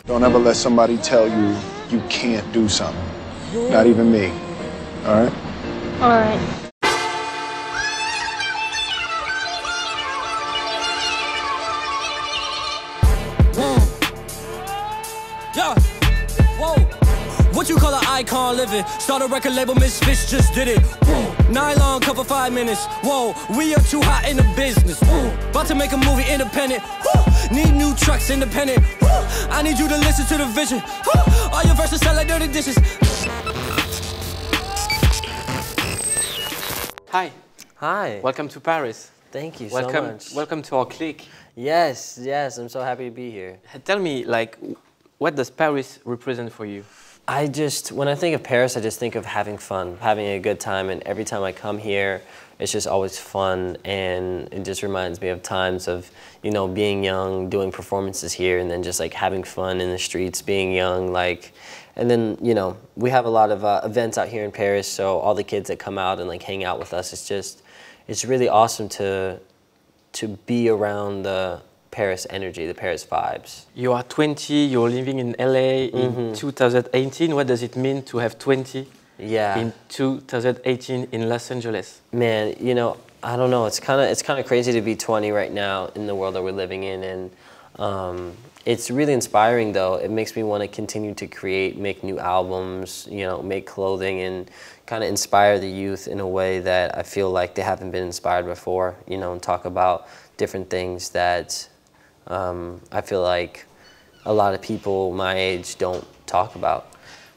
Don't ever let somebody tell you you can't do something. Not even me. All right? All right. Yeah. Whoa. What you call an icon living? Start a record label, Misfits just did it. Nylon cover 5 minutes. Whoa, we are too hot in the business. About to make a movie independent. Need new trucks independent. I need you to listen to the vision. All your verses sound like dirty dishes. Hi. Hi. Welcome to Paris. Thank you so much. Welcome to our clique. Yes, yes, I'm so happy to be here. Tell me, like, what does Paris represent for you? When I think of Paris, I just think of having fun, having a good time, and every time I come here, it's just always fun, and it just reminds me of times of, you know, being young, doing performances here, and then just like having fun in the streets, being young, like, and then, you know, we have a lot of events out here in Paris, so all the kids that come out and like hang out with us, it's really awesome to be around the Paris energy, the Paris vibes. You are 20, you're living in LA in 2018. What does it mean to have 20 in 2018 in Los Angeles? Man, you know, I don't know. It's kind of crazy to be 20 right now in the world that we're living in, and it's really inspiring though. It makes me want to continue to create, make new albums, you know, make clothing, and kind of inspire the youth in a way that I feel like they haven't been inspired before, you know, and talk about different things that I feel like a lot of people my age don't talk about.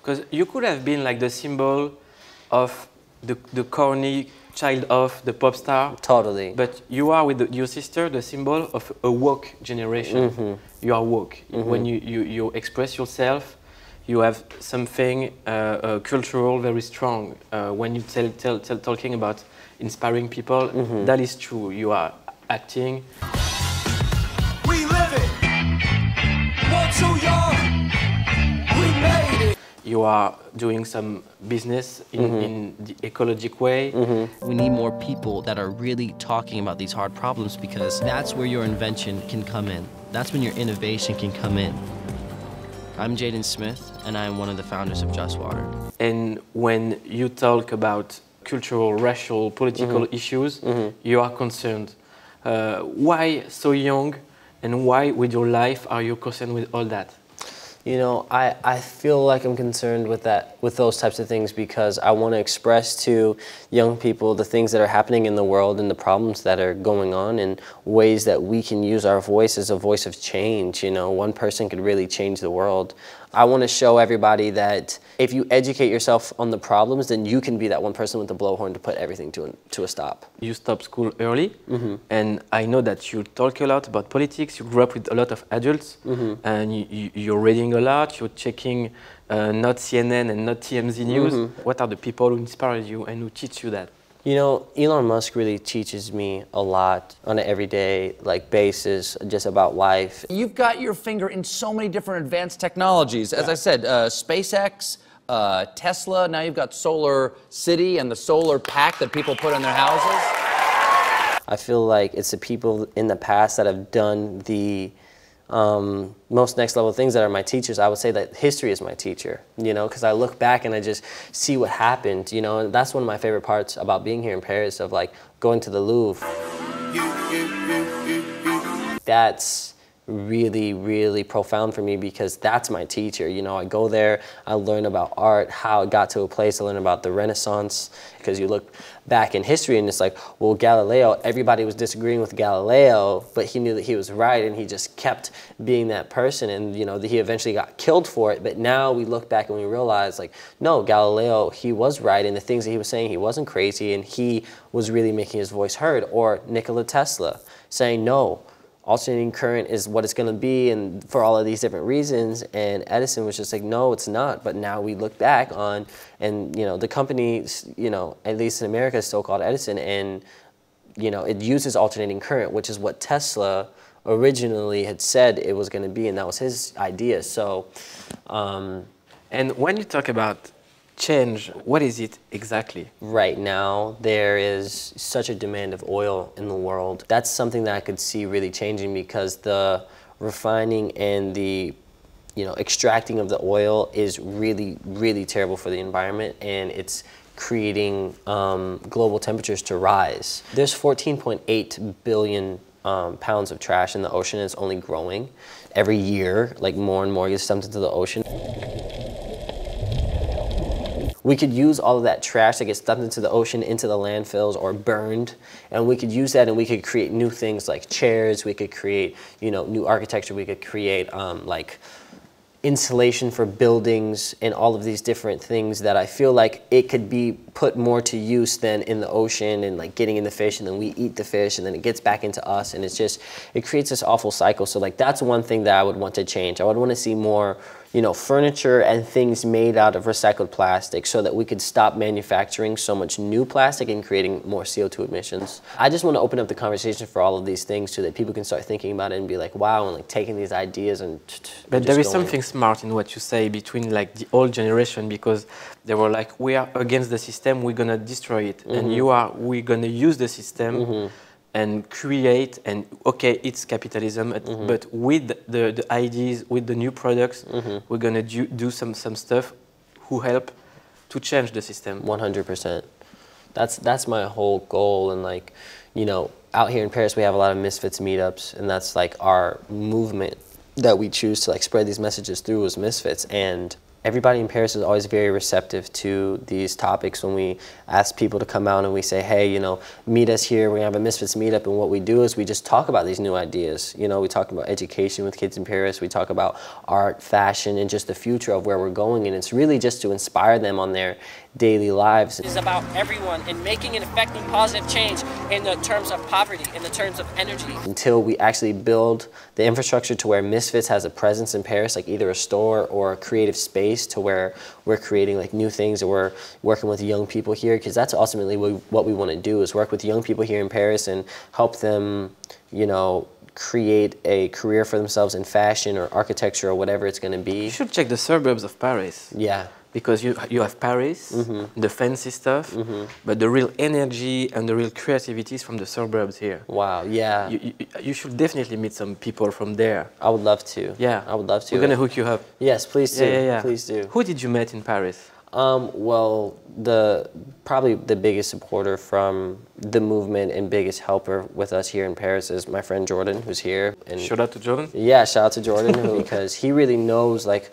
Because you could have been like the symbol of the corny child of the pop star. Totally. But you are with your sister the symbol of a woke generation. You are woke. When you express yourself, you have something cultural very strong. When you talking about inspiring people, that is true. You are acting. We live it. We're too young. We made it. You are doing some business in the ecologic way. We need more people that are really talking about these hard problems, because that's where your invention can come in. That's when your innovation can come in. I'm Jaden Smith, and I am one of the founders of Just Water. And when you talk about cultural, racial, political issues, you are concerned. Why so young, and why with your life are you concerned with all that? You know, I feel like I'm concerned with those types of things because I want to express to young people the things that are happening in the world and the problems that are going on, and ways that we can use our voice as a voice of change. You know, one person could really change the world. I want to show everybody that if you educate yourself on the problems, then you can be that one person with the blowhorn to put everything to a stop. You stopped school early, and I know that you talk a lot about politics. You grew up with a lot of adults, and you're reading a lot. You're checking not CNN and not TMZ news. What are the people who inspire you and who teach you that? You know, Elon Musk really teaches me a lot on an everyday basis, just about life. You've got your finger in so many different advanced technologies. As I said, SpaceX, Tesla, now you've got Solar City and the solar pack that people put in their houses. I feel like it's the people in the past that have done the most next level things that are my teachers. I would say that history is my teacher, you know, because I look back and I just see what happened, you know, and that's one of my favorite parts about being here in Paris, of like going to the Louvre. That's really, really profound for me because that's my teacher. You know, I go there, I learn about art, how it got to a place, I learn about the Renaissance, because you look back in history and it's like, well, Galileo, everybody was disagreeing with Galileo, but he knew that he was right and he just kept being that person, and, you know, he eventually got killed for it. But now we look back and we realize, like, no, Galileo, he was right, and the things that he was saying, he wasn't crazy, and he was really making his voice heard. Or Nikola Tesla saying, no, alternating current is what it's going to be, and for all of these different reasons. And Edison was just like, no, it's not. But now we look back on, and, you know, the company, you know, at least in America, is still called Edison, and, you know, it uses alternating current, which is what Tesla originally had said it was going to be, and that was his idea. So, and when you talk about change, what is it exactly? Right now, there is such a demand of oil in the world. That's something that I could see really changing, because the refining and the extracting of the oil is really, really terrible for the environment, and it's creating global temperatures to rise. There's 14.8 billion pounds of trash in the ocean, and it's only growing. Every year, like more and more gets dumped into the ocean. We could use all of that trash that gets dumped into the ocean, into the landfills or burned, and we could use that and we could create new things like chairs, we could create, new architecture, we could create like insulation for buildings and all of these different things that I feel like it could be put more to use than in the ocean and like getting in the fish, and then we eat the fish and then it gets back into us, and it creates this awful cycle. So like that's one thing that I would want to change. I would want to see more furniture and things made out of recycled plastic so that we could stop manufacturing so much new plastic and creating more CO2 emissions. I just want to open up the conversation for all of these things so that people can start thinking about it and be like, wow, and like taking these ideas and But there is something smart in what you say between like the old generation, because they were like, we are against the system, we're gonna destroy it. And we're gonna use the system and create, and okay, it's capitalism, but with the ideas, with the new products, we're gonna do some stuff who help to change the system. 100%. That's my whole goal. And like, out here in Paris, we have a lot of Misfits meetups, and that's like our movement that we choose to like spread these messages through as Misfits. And everybody in Paris is always very receptive to these topics when we ask people to come out and we say, hey, meet us here. We have a Misfits meetup, and what we do is we just talk about these new ideas. We talk about education with kids in Paris. We talk about art, fashion, and just the future of where we're going. And it's really just to inspire them on their daily lives. It's about everyone and making and affecting positive change in the terms of poverty, in the terms of energy. Until we actually build the infrastructure to where Misfits has a presence in Paris, like either a store or a creative space to where we're creating like new things, or we're working with young people here, because that's ultimately what we want to do, is work with young people here in Paris and help them, create a career for themselves in fashion or architecture or whatever it's going to be. You should check the suburbs of Paris. Yeah. Because you have Paris, the fancy stuff, but the real energy and the real creativity is from the suburbs here. Wow, yeah. You should definitely meet some people from there. I would love to. Yeah. I would love to. We're going to hook you up. Yes, please do. Yeah. Please do. Who did you meet in Paris? Well, probably the biggest supporter from the movement and biggest helper with us here in Paris is my friend Jordan, who's here. And shout out to Jordan? Yeah, shout out to Jordan, because he really knows like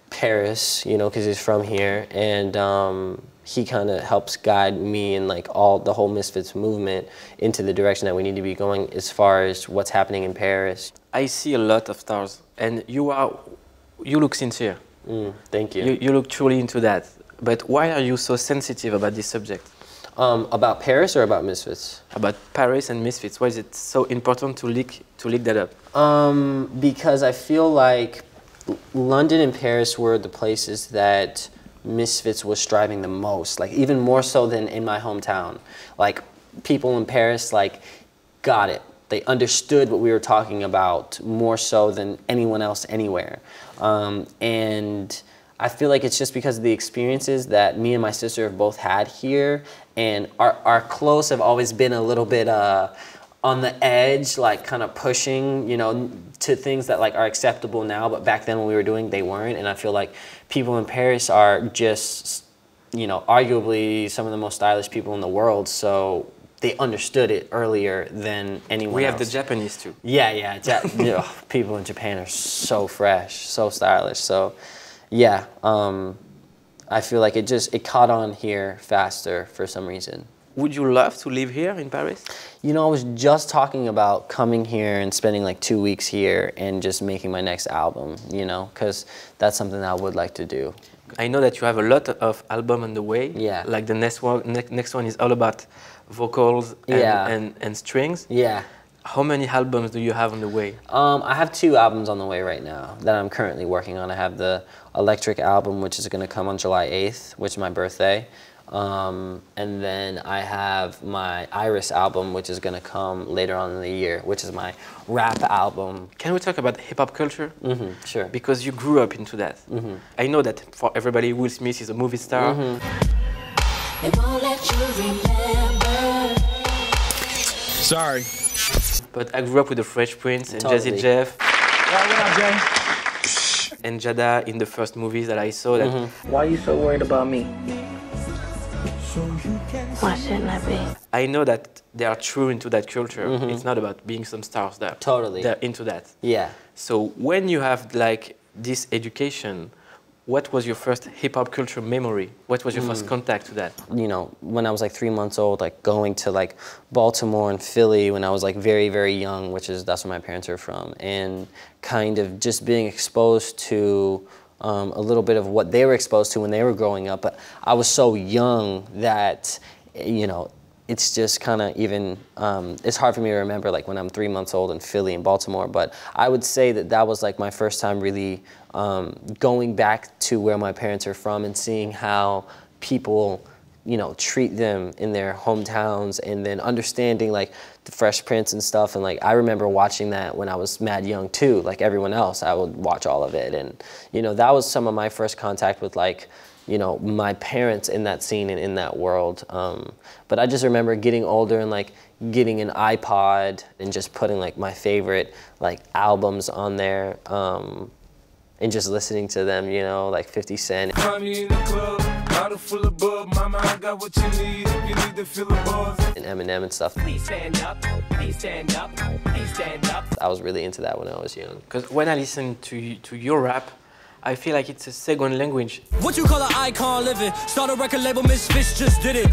Paris, because he's from here, and he kind of helps guide me and like the whole Misfits movement into the direction that we need to be going as far as what's happening in Paris. I see a lot of stars, and you look sincere. Thank you. You look truly into that. But why are you so sensitive about this subject? About Paris or about Misfits? About Paris and Misfits. Why is it so important to lick that up? Because I feel like London and Paris were the places that Misfits was striving the most, like even more so than in my hometown. Like people in Paris like got it. They understood what we were talking about more so than anyone else anywhere. And I feel like it's just because of the experiences that me and my sister have both had here, and our clothes have always been a little bit on the edge, like kind of pushing, to things that like are acceptable now, but back then when we were doing, they weren't. And I feel like people in Paris are just, arguably some of the most stylish people in the world, so they understood it earlier than anyone else. We have the Japanese too. Yeah. People in Japan are so fresh, so stylish. So, yeah, I feel like it caught on here faster for some reason. Would you love to live here in Paris? I was just talking about coming here and spending like 2 weeks here and just making my next album, because that's something that I would like to do. I know that you have a lot of albums on the way. Yeah. Like the next one is all about vocals and strings. Yeah. How many albums do you have on the way? I have 2 albums on the way right now that I'm currently working on. I have the Electric album, which is going to come on July 8th, which is my birthday. And then I have my Iris album, which is going to come later on in the year, which is my rap album. Can we talk about hip-hop culture? Sure. Because you grew up into that. I know that for everybody, Will Smith is a movie star. They won't let you remember. Sorry. But I grew up with the Fresh Prince and Totally. Jazzy Jeff. What up, Jay? And Jada in the first movies that I saw that Why are you so worried about me? Why shouldn't I be? I know that they are true into that culture. It's not about being some stars there. Totally. They're into that. Yeah. So when you have like this education, what was your first hip hop culture memory? What was your first contact to that? You know, when I was like 3 months old, like going to like Baltimore and Philly when I was like very, very young, that's where my parents are from, and kind of just being exposed to a little bit of what they were exposed to when they were growing up. But I was so young that, you know, it's just kind of even, it's hard for me to remember like when I'm 3 months old in Philly and Baltimore, but I would say that that was like my first time really going back to where my parents are from and seeing how people, you know, treat them in their hometowns, and then understanding like the Fresh Prince and stuff. And like I remember watching that when I was mad young too, like everyone else. I would watch all of it, and you know, that was some of my first contact with like, you know, my parents in that scene and in that world. But I just remember getting older and like getting an iPod and just putting like my favorite like albums on there, and just listening to them, you know, like 50 Cent. Bottle full of bub, mama, I got what you need if you need to feel the buzz. And Eminem and stuff. Please stand up, please stand up, please stand up. I was really into that when I was young. Because when I listen to your rap, I feel like it's a second language. What you call an icon living? Start a record label, Misfits just did it.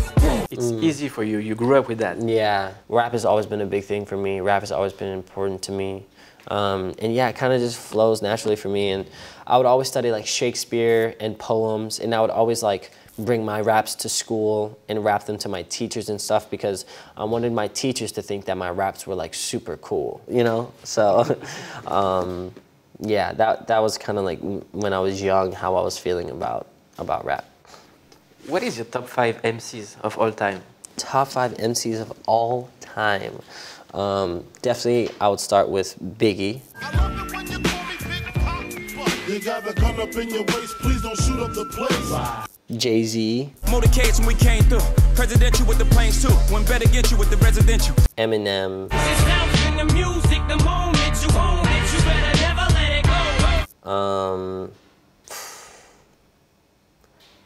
It's easy for you. You grew up with that. Yeah, rap has always been a big thing for me. Rap has always been important to me. And yeah, it kind of just flows naturally for me. And I would always study like Shakespeare and poems, and I would always like bring my raps to school and rap them to my teachers and stuff, because I wanted my teachers to think that my raps were like super cool, you know? So yeah, that was kind of like when I was young, how I was feeling about rap. What is your top 5 MCs of all time? Top 5 MCs of all time. Definitely, I would start with Biggie. Jay-Z. Motorcades when we came through. Presidential with the planes too. When better get you with the residential. Eminem. In the music, the moment you own it, you better never let it go.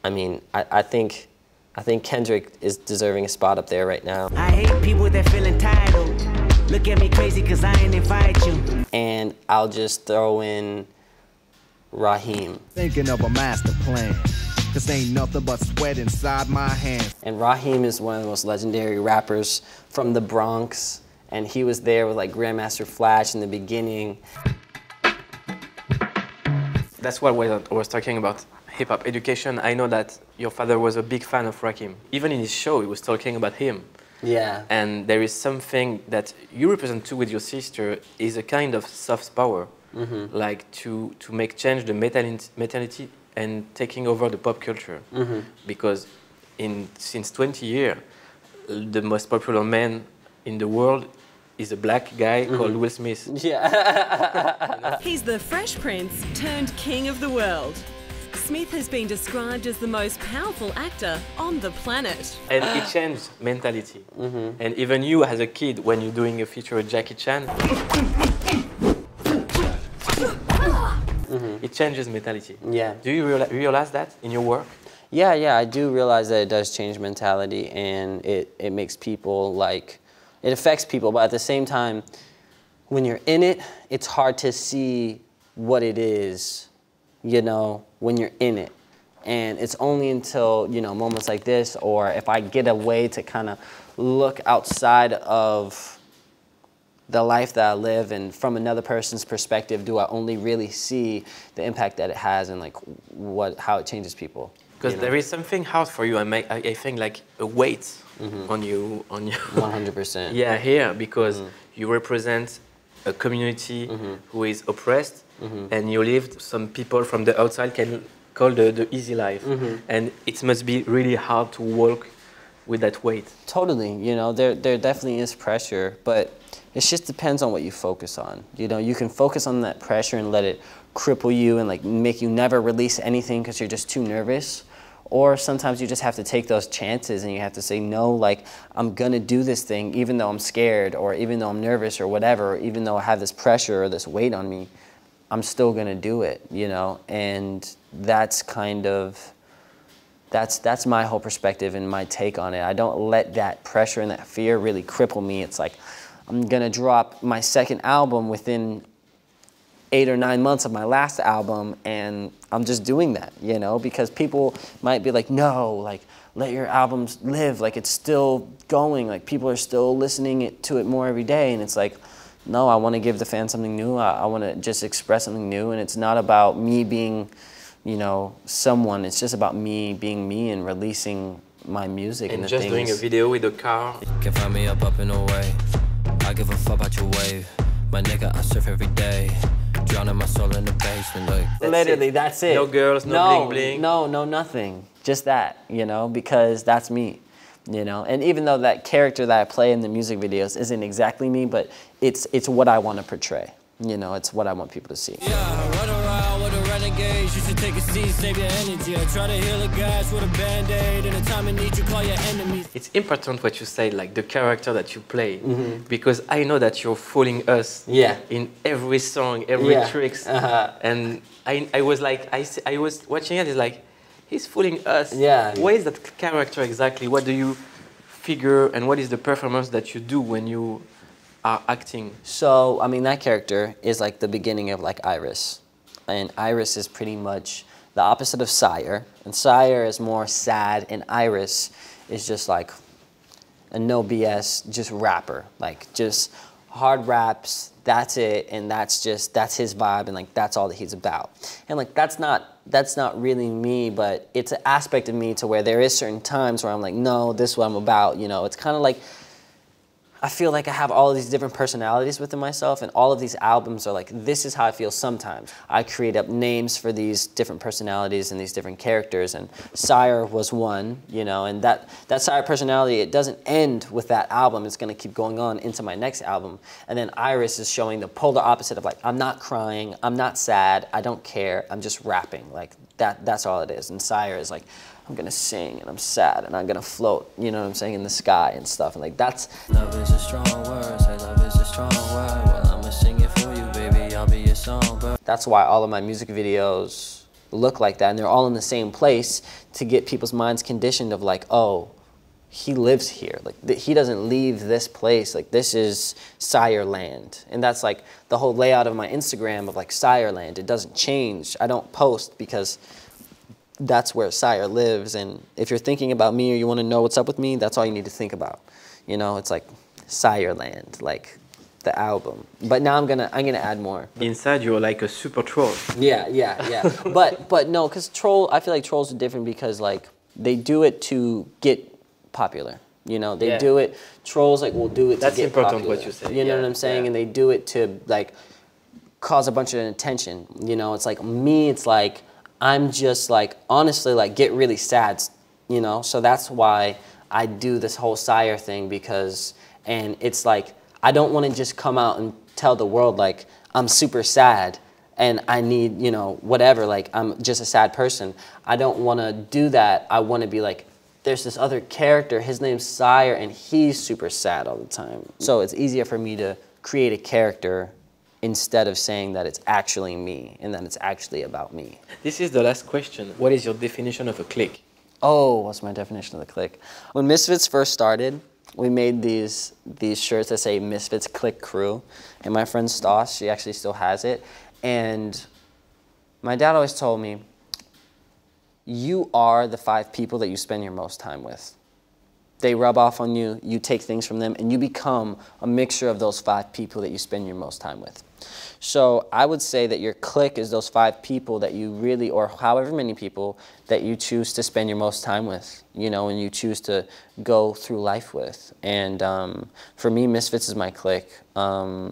I mean, I think Kendrick is deserving a spot up there right now. I hate people that feel entitled. Look at me crazy cause I ain't invite you. And I'll just throw in Raheem. Thinking of a master plan. Cause ain't nothing but sweat inside my hands. And Raheem is one of the most legendary rappers from the Bronx. And he was there with like Grandmaster Flash in the beginning. That's what I was talking about. Hip-hop education. I know that your father was a big fan of Rakim. Even in his show, he was talking about him. Yeah. And there is something that you represent too with your sister is a kind of soft power, like to make change the mentality and taking over the pop culture. Because since 20 years, the most popular man in the world is a black guy called Will Smith. Yeah. He's the Fresh Prince turned king of the world. Smith has been described as the most powerful actor on the planet. And it changed mentality. And even you as a kid, when you're doing a feature with Jackie Chan, it changes mentality. Yeah. Do you realize that in your work? Yeah, I do realize that it does change mentality, and it makes people like, it affects people, but at the same time, when you're in it, it's hard to see what it is, you know, when you're in it. And it's only until, you know, moments like this, or if I get a way to kind of look outside of the life that I live and from another person's perspective, do I only really see the impact that it has and like how it changes people. Because there is something hard for you, I think like a weight on you. 100%. Yeah, here, because you represent a community who is oppressed, and you live, some people from the outside can call the easy life. And it must be really hard to walk with that weight. Totally, you know, there definitely is pressure, but it just depends on what you focus on. You know, you can focus on that pressure and let it cripple you and like make you never release anything because you're just too nervous. Or sometimes you just have to take those chances and you have to say, no, like, I'm gonna do this thing even though I'm scared, or even though I'm nervous or whatever, or even though I have this pressure or this weight on me. I'm still gonna do it, you know? And that's kind of, that's my whole perspective and my take on it. I don't let that pressure and that fear really cripple me. It's like, I'm gonna drop my second album within 8 or 9 months of my last album, and I'm just doing that, you know, because people might be like, no, like, let your albums live, like, it's still going, like, people are still listening to it more every day, and it's like, no, I want to give the fans something new, I want to just express something new, and it's not about me being, you know, someone, it's just about me being me and releasing my music and the just things. doing a video with a car. You can find me up in a way. I give a fuck about your wave. My nigga, I surf every day. Drowning my soul in the basement, like. Literally, that's it. No girls, no bling bling. No, nothing. Just that, you know, because that's me, you know. And even though that character that I play in the music videos isn't exactly me, but it's what I want to portray. You know, it's what I want people to see. Yeah, run around with a renegade. You should take a seat, save your energy. I try to heal the guys with a band-aid. In a time of need, you call your enemies. It's important what you say, like the character that you play, because I know that you're fooling us in every song, every tricks. And I was like, I was watching it, it's like, he's fooling us. What is that character exactly? What do you figure, and what is the performance that you do when you are acting? So, I mean, that character is like the beginning of like Iris. And Iris is pretty much the opposite of Sire. And Sire is more sad, and Iris is just like a no BS, just rapper. Like just hard raps, that's it, and that's his vibe, and like that's all that he's about. And like that's not really me, but it's an aspect of me to where there is certain times where I'm like, no, this is what I'm about, you know. It's kind of like, I feel like I have all of these different personalities within myself, and all of these albums are like, this is how I feel sometimes. I create up names for these different personalities and these different characters, and Sire was one, you know, and that Sire personality, it doesn't end with that album. It's gonna keep going on into my next album. And then Iris is showing the polar opposite of like, I'm not crying, I'm not sad, I don't care, I'm just rapping. Like that's all it is. And Sire is like, I'm gonna sing and I'm sad and I'm gonna float, you know what I'm saying, in the sky and stuff. And like that's... Love is a strong word, say love is a strong word. Well, I'ma sing it for you, baby, I'll be your songbird. That's why all of my music videos look like that, and they're all in the same place to get people's minds conditioned of like, oh, he lives here. Like he doesn't leave this place. Like this is Sire land. And that's like the whole layout of my Instagram of like Sire land. It doesn't change. I don't post because that's where Sire lives, and if you're thinking about me or you want to know what's up with me, that's all you need to think about. You know, it's like Sire land, like the album. But now I'm gonna add more. Inside you're like a super troll. Yeah. but no, because I feel like trolls are different because like they do it to get popular. You know, they do it. Trolls like will do it to get popular. That's important what you say. You know what I'm saying? And they do it to like cause a bunch of attention. You know, it's like me. It's like, I'm just like, honestly, like get really sad, you know? So that's why I do this whole Sire thing and it's like, I don't want to just come out and tell the world like, I'm super sad and I need, you know, whatever, like I'm just a sad person. I don't want to do that. I want to be like, there's this other character, his name's Sire, and he's super sad all the time. So it's easier for me to create a character instead of saying that it's actually me and that it's actually about me. This is the last question. What is your definition of a clique? Oh, what's my definition of the clique? When Misfits first started, we made these shirts that say Misfits Clique Crew, and my friend Stoss, she actually still has it, and my dad always told me, you are the 5 people that you spend your most time with. They rub off on you, you take things from them, and you become a mixture of those 5 people that you spend your most time with. So I would say that your clique is those 5 people that you really, or however many people that you choose to spend your most time with, you know, and you choose to go through life with. And for me, Misfits is my clique. I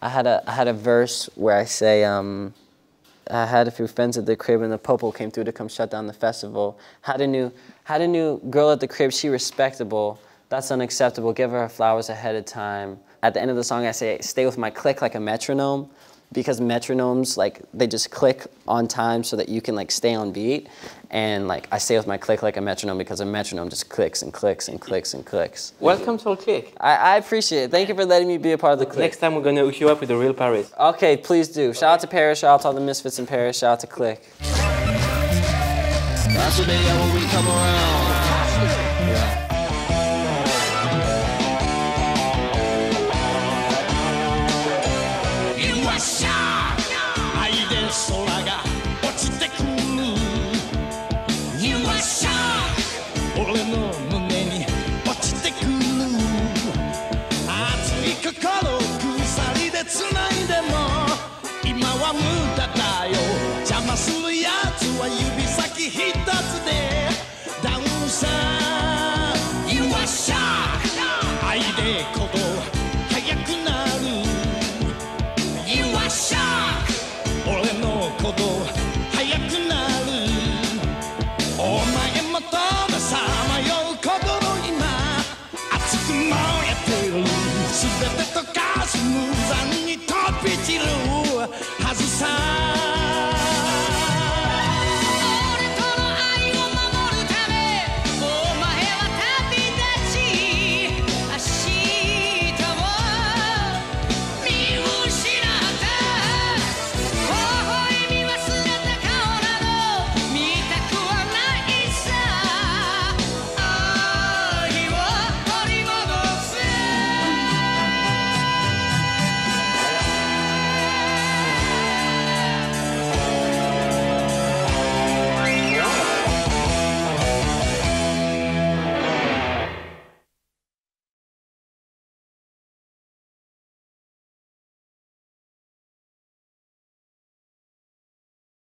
had a verse where I say, I had a few friends at the crib and the popo came through to come shut down the festival. Had a new girl at the crib, she respectable. That's unacceptable, give her flowers ahead of time. At the end of the song I say, stay with my clique like a metronome. because metronomes, like, they just click on time so that you can like stay on beat. And like I stay with my click like a metronome because a metronome just clicks and clicks and clicks and clicks. Welcome to our Clique. I appreciate it. Thank you for letting me be a part of the Clique. Next time we're going to hook you up with the real Paris. Okay, please do. Shout out to Paris, shout out to all the misfits in Paris, shout out to Clique. That's what they are when we come around. You are shy. I did so I got what you think. You are shy. All in the money. What you think? I take a color. Kusari de tsunai demo. Ima wa muda da yo. Jama suru yatsu wa yubisaki hitatsu de. Danseur. You are shy. I did koto.